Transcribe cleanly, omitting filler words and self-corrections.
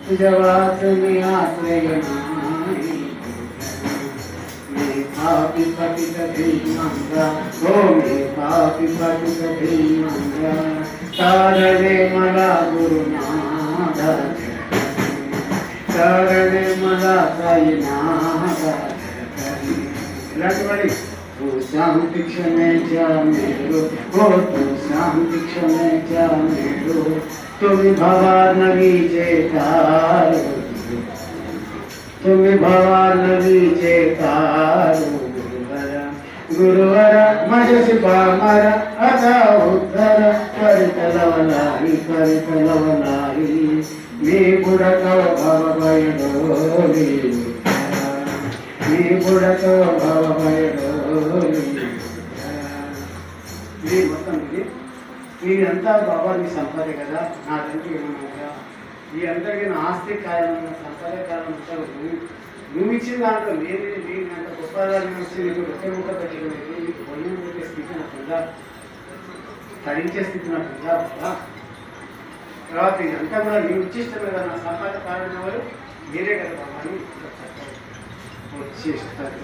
तुझ्या तुम्ही आश्रय पापी पतित भीमंगा हो मी पापी पतित भीमंगा तारणे मला गुरुनाथ तारणे मला साईनाथ लटवडी तू शांति क्षमेच्या मेरो हो तू शांति क्षमेच्या मेरो तुम्ही भवानवीचे तारो तुम्ही भवानवीचे तारो गुरुवरा माझ्याशी पामारा आता उद्धर करतलवलाई मी बुडतो भवभयडोली मी बुडतो भवभयडोली ఇది మొత్తం ఇదంతా బాబా నీ సంపదే కదా నా తండ్రి ఏమన్నా ఈ అందరికీ నా ఆస్తి కారణంగా సంపదే కారణం నువ్వు ఇచ్చిన దాంట్లో నేను అంత గొప్పదాన్ని వచ్చి నీకు ఒకే ముక్క పెట్టుకునేది నీకు పొయ్యి పెట్టే స్థితి నాకుందా తరించే స్థితి నాకుందా బాబా తర్వాత ఇదంతా కూడా నీవు ఇచ్చిష్టం కదా నా సంపద కారణం ఎవరు మీరే కదా బాబా అని వచ్చేస్తారు